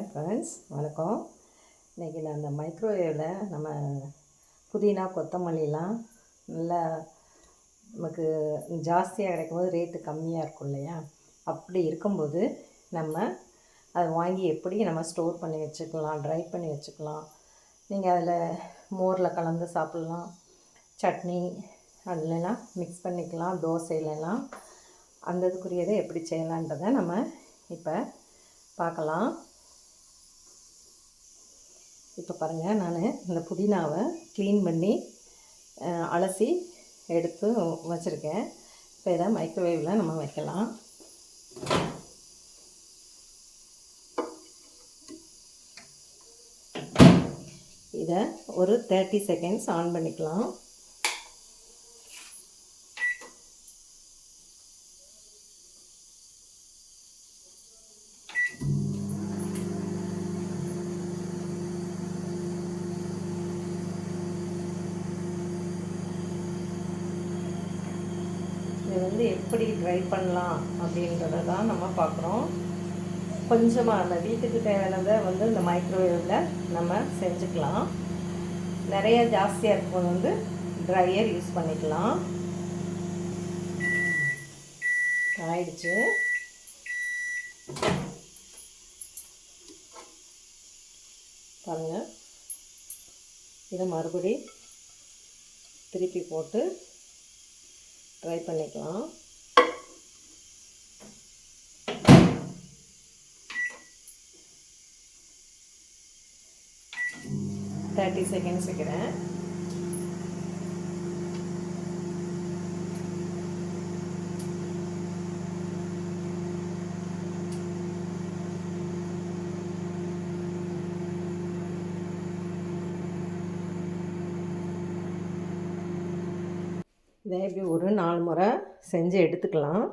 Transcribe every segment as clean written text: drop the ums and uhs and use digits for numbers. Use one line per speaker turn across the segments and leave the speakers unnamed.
Hi friends, வணக்கம். இன்றைக்கி நான் அந்த மைக்ரோவேவில் நம்ம புதினா கொத்தமல்லிலாம் நல்லா நமக்கு ஜாஸ்தியாக கிடைக்கும்போது ரேட்டு கம்மியாக இருக்கும் இல்லையா? அப்படி இருக்கும்போது நம்ம அதை வாங்கி எப்படி நம்ம ஸ்டோர் பண்ணி வச்சுக்கலாம், ட்ரை பண்ணி வச்சுக்கலாம். நீங்கள் அதில் மோரில் கலந்து சாப்பிட்லாம், சட்னி அதுலலாம் மிக்ஸ் பண்ணிக்கலாம், தோசையிலலாம். அந்த இதுக்குரியதை எப்படி செய்யலான்றதை நம்ம இப்போ பார்க்கலாம். இப்போ பாருங்கள், நான் இந்த புதினாவை க்ளீன் பண்ணி அலசி எடுத்து வச்சுருக்கேன். இப்போ இதை மைக்ரோவேவில் நம்ம வைக்கலாம். இதை ஒரு 30 செகண்ட்ஸ் ஆன் பண்ணிக்கலாம். இது எப்படி ட்ரை பண்ணலாம் அப்படின்றத தான் நம்ம பார்க்குறோம். கொஞ்சமாக அந்த வீட்டுக்கு தேவையானதை இந்த மைக்ரோவேவில் நம்ம செஞ்சுக்கலாம். நிறைய ஜாஸ்தியாக இருக்கும்போது ட்ரையர் யூஸ் பண்ணிக்கலாம். ஆயிடுச்சு. பாருங்கள், இதை மறுபடி திருப்பி போட்டு ட்ரை பண்ணிக்கலாம். தேர்ட்டி செகண்ட்ஸ் வைக்கிறேன். இதை இப்படி ஒரு 4 முறை செஞ்சு எடுத்துக்கலாம்.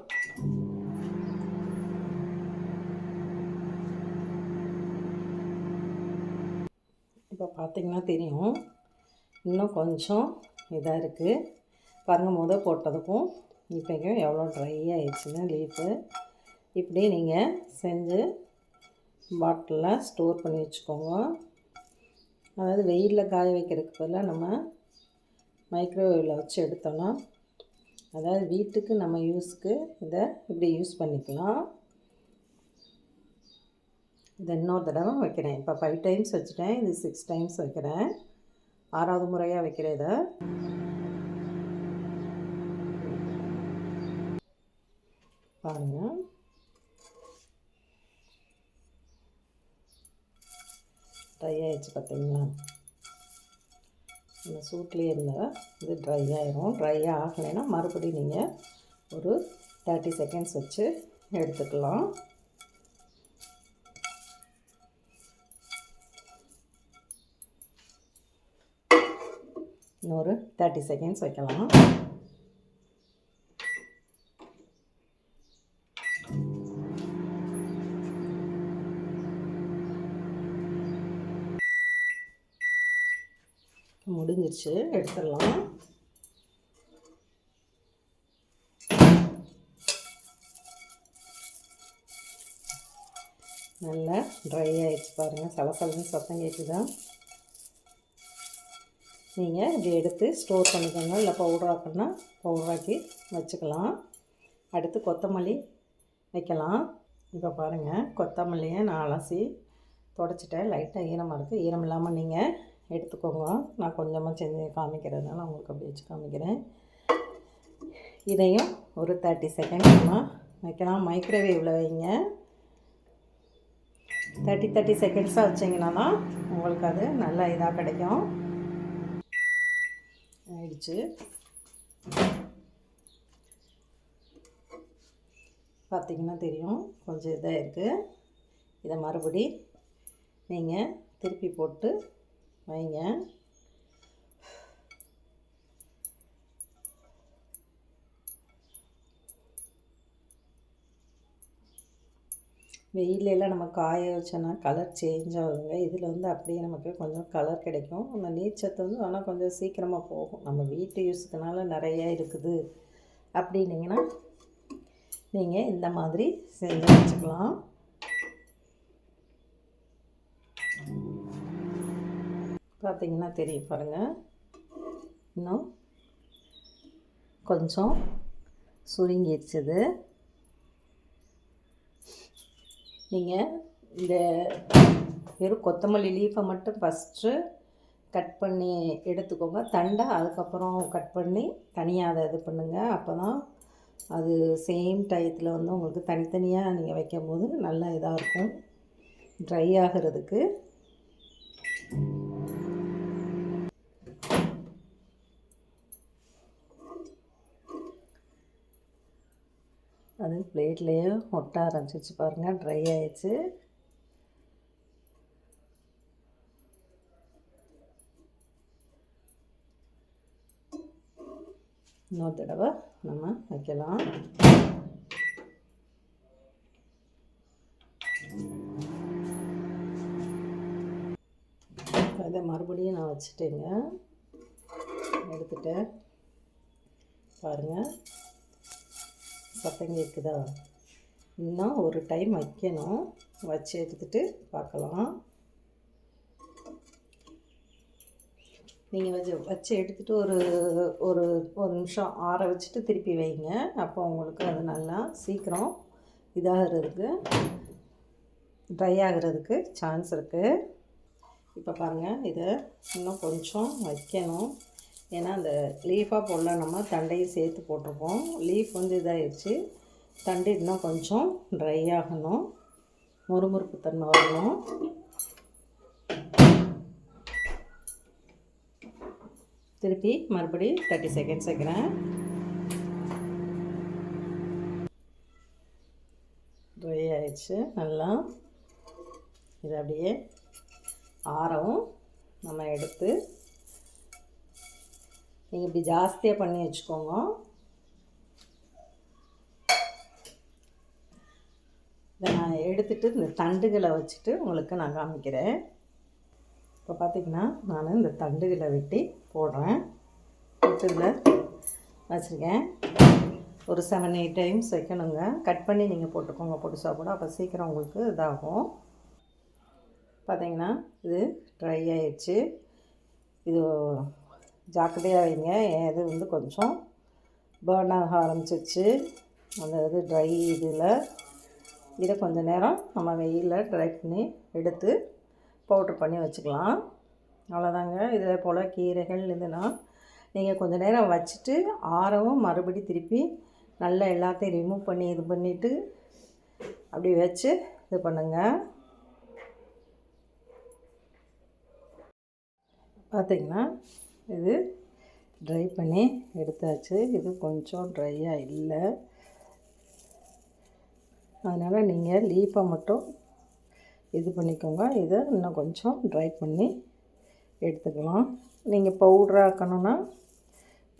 இப்போ பார்த்திங்கன்னா தெரியும், இன்னும் கொஞ்சம் இதாக இருக்குது. பாருங்கள், போட்டதுக்கும் இப்போக்கும் எவ்வளோ ட்ரை ஆகிடுச்சுன்னு லீஃபு. இப்படி நீங்கள் செஞ்சு பாட்டிலில் ஸ்டோர் பண்ணி வச்சுக்கோங்க. அதாவது வெயிலில் காய வைக்கிறதுக்கு பதிலாக நம்ம மைக்ரோவேவில் வச்சு எடுத்தோன்னா, அதாவது வீட்டுக்கு நம்ம யூஸ்க்கு இதை இப்படி யூஸ் பண்ணிக்கலாம். இதை இன்னொரு தடவை வைக்கிறேன். இப்போ 5 டைம்ஸ் வச்சுட்டேன், இது 6 டைம்ஸ் வைக்கிறேன். 6வது முறையாக வைக்கிறேன். இதை பாருங்கள், ட்ரை ஆகிடுச்சு பார்த்தீங்களா? இந்த சூட்லேயே இருந்தால் இது ட்ரை ஆகிரும். ட்ரை ஆகலைன்னா மறுபடியும் நீங்கள் ஒரு 30 செகண்ட்ஸ் வச்சு எடுத்துக்கலாம். இன்னொரு 30 செகண்ட்ஸ் வைக்கலாம். முடிஞ்சிருச்சு, எடுத்துடலாம். நல்லா ட்ரை ஆகிடுச்சு பாருங்கள். சலசலன்னு சத்தம் கேட்குதா? நீங்கள் இதை எடுத்து ஸ்டோர் பண்ணிக்கோங்க, இல்லை பவுடராக்குன்னா பவுடராக்கி வச்சுக்கலாம். அடுத்து கொத்தமல்லி வைக்கலாம். இப்போ பாருங்கள், கொத்தமல்லியை நான் அலசி துடைச்சிட்டேன். லைட்டாக ஈரமாக இருக்குது. ஈரம் இல்லாமல் நீங்கள் எடுத்துக்கோங்க. நான் கொஞ்சமாக செஞ்சு காமிக்கிறதுனால உங்களுக்கு அப்படி வச்சு காமிக்கிறேன். இதையும் ஒரு 30 செகண்ட்ஸ் நம்ம வைக்கலாம். மைக்ரோவேவில் வைங்க. 30 செகண்ட்ஸாக வச்சிங்கன்னா தான் உங்களுக்கு அது நல்லா இதாக கிடைக்கும். ஆயிடுச்சு. பார்த்திங்கன்னா தெரியும், கொஞ்சம் இதாக இருக்குது. இதை மறுபடி நீங்கள் திருப்பி போட்டு வைங்க. வெயிலெல்லாம் நம்ம காய வச்சோன்னா கலர் சேஞ்ச் ஆகுதுங்க. இதில் அப்படியே நமக்கு கொஞ்சம் கலர் கிடைக்கும். அந்த நீர்ச்சத்து ஆனால் கொஞ்சம் சீக்கிரமாக போகும். நம்ம வீட்டு யூஸுக்குனால நிறையா இருக்குது அப்படின்னிங்கன்னா நீங்கள் இந்த மாதிரி செஞ்சு வச்சுக்கலாம். பார்த்தீங்கன்னா தெரியும் பாருங்கள். இன்னும் கொஞ்சம் சுருங்கிடுச்சுது. நீங்கள் இந்த வெறும் கொத்தமல்லி லீஃபை மட்டும் ஃபஸ்ட்டு கட் பண்ணி எடுத்துக்கோங்க. தண்டை அதுக்கப்புறம் கட் பண்ணி தனியாக அதை இது பண்ணுங்கள். அப்போ தான் அது சேம் டயத்தில் வந்து உங்களுக்கு தனித்தனியாக நீங்கள் வைக்கும்போது நல்லா இதாக இருக்கும் ட்ரை ஆகிறதுக்கு. அது பிளேட்லேயே ஒட்ட ஆரம்பிச்சிச்சு பாருங்கள், ட்ரை ஆயிடுச்சு. இன்னொரு தடவை நம்ம வைக்கலாம். அதை மறுபடியும் நான் வச்சுட்டேங்க, எடுத்துட்டேன். பாருங்கள் சத்தம் கேட்குதா? இன்னும் ஒரு டைம் வைக்கணும், வச்சு எடுத்துகிட்டு பார்க்கலாம். நீங்கள் வச்சு எடுத்துகிட்டு ஒரு ஒரு ஒரு நிமிஷம் ஆற வச்சுட்டு திருப்பி வைங்க. அப்போ உங்களுக்கு அது நல்லா சீக்கிரம் இதாகிறதுக்கு ட்ரை ஆகிறதுக்கு சான்ஸ் இருக்குது. இப்போ பாருங்கள், இதை இன்னும் கொஞ்சம் வைக்கணும். ஏன்னா அந்த லீஃபாக போடல, நம்ம தண்டையும் சேர்த்து போட்டிருக்கோம். லீஃப் வந்து இதாகிடுச்சு, தண்டு இன்னும் கொஞ்சம் ட்ரை ஆகணும், முறுமுறுப்பு தன்மை வரணும். திருப்பி மறுபடி 30 செகண்ட்ஸ் வைக்கிறேன். ட்ரை ஆயிடுச்சு நல்லா. இது அப்படியே ஆறவும் நம்ம எடுத்து நீங்கள் இப்படி ஜாஸ்தியாக பண்ணி வச்சுக்கோங்க. இதை நான் எடுத்துகிட்டு இந்த தண்டுகளை வச்சுட்டு உங்களுக்கு நான் காமிக்கிறேன். இப்போ பார்த்திங்கன்னா நான் இந்த தண்டுகளை வெட்டி போடுறேன். போட்டு இதில் வச்சுருக்கேன். ஒரு 7-8 டைம்ஸ் வைக்கணுங்க. கட் பண்ணி நீங்கள் போட்டுக்கோங்க பொடிசாக கூட, அப்போ சீக்கிரம் உங்களுக்கு இதாகும். பார்த்திங்கன்னா இது ட்ரை ஆயிடுச்சு. இது ஜாக்கிரதையாக வைங்க. இது வந்து கொஞ்சம் பேர்ன் ஆக ஆரம்பிச்சிருச்சு அந்த இது ட்ரை இதில். இதை கொஞ்சம் நேரம் நம்ம வெயிலில் ட்ரை பண்ணி எடுத்து பவுட்ரு பண்ணி வச்சுக்கலாம். அவ்வளோதாங்க. இதே போல் கீரைகள் இதுனா நீங்கள் கொஞ்சம் நேரம் வச்சுட்டு ஆறவும் மறுபடி திருப்பி நல்லா எல்லாத்தையும் ரிமூவ் பண்ணி இது பண்ணிவிட்டு அப்படி வச்சு இது பண்ணுங்கள். பார்த்திங்கன்னா இது ட்ரை பண்ணி எடுத்தாச்சு. இது கொஞ்சம் ட்ரையாக இல்லை, அதனால் நீங்கள் லீஃபை மட்டும் இது பண்ணிக்கோங்க. இதை இன்னும் கொஞ்சம் ட்ரை பண்ணி எடுத்துக்கலாம். நீங்கள் பவுட்ராக்கணுன்னா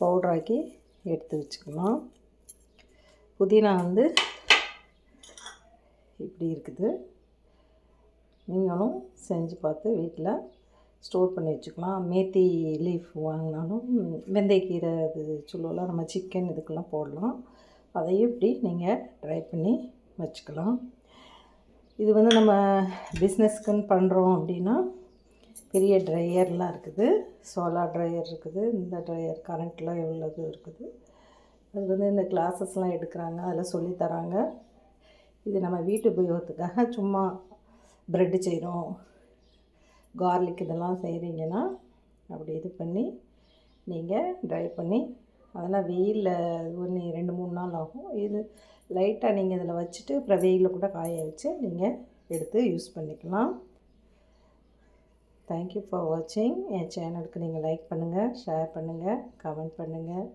பவுட்ராக்கி எடுத்து வச்சுக்கலாம். புதினா வந்து இப்படி இருக்குது. நீங்களும் செஞ்சு பார்த்து வீட்டில் ஸ்டோர் பண்ணி வச்சுக்கலாம். மேத்தி லீஃப் வாங்கினாலும் வெந்தயக்கீரை இது சொல்லுவோம்ல, நம்ம சிக்கன் இதுக்கெல்லாம் போடலாம். அதையும் இப்படி நீங்கள் ட்ரை பண்ணி வச்சுக்கலாம். இது வந்து நம்ம பிஸ்னஸ்க்குன்னு பண்ணுறோம் அப்படின்னா பெரிய ட்ரையர்லாம் இருக்குது. சோலார் ட்ரையர் இருக்குது, இந்த ட்ரையர் கரண்ட்டில் எவ்வளவு இருக்குது. அது வந்து இந்த கிளாஸஸ்லாம் எடுக்கிறாங்க, அதில் சொல்லித்தராங்க. இது நம்ம வீட்டு உபயோகத்துக்காக சும்மா ப்ரெட்டு செய்கிறோம், கார்லிக் இதெல்லாம் செய்கிறீங்கன்னா அப்படி இது பண்ணி நீங்கள் ட்ரை பண்ணி அதெல்லாம் வெயிலில் இது பண்ணி 2-3 நாள் ஆகும். இது லைட்டாக நீங்கள் இதில் வச்சுட்டு அப்புறம் வெயிலில் கூட காய வச்சு நீங்கள் எடுத்து யூஸ் பண்ணிக்கலாம். தேங்க்யூ ஃபார் வாட்சிங். என் சேனலுக்கு நீங்கள் லைக் பண்ணுங்கள், ஷேர் பண்ணுங்கள், கமெண்ட் பண்ணுங்கள்.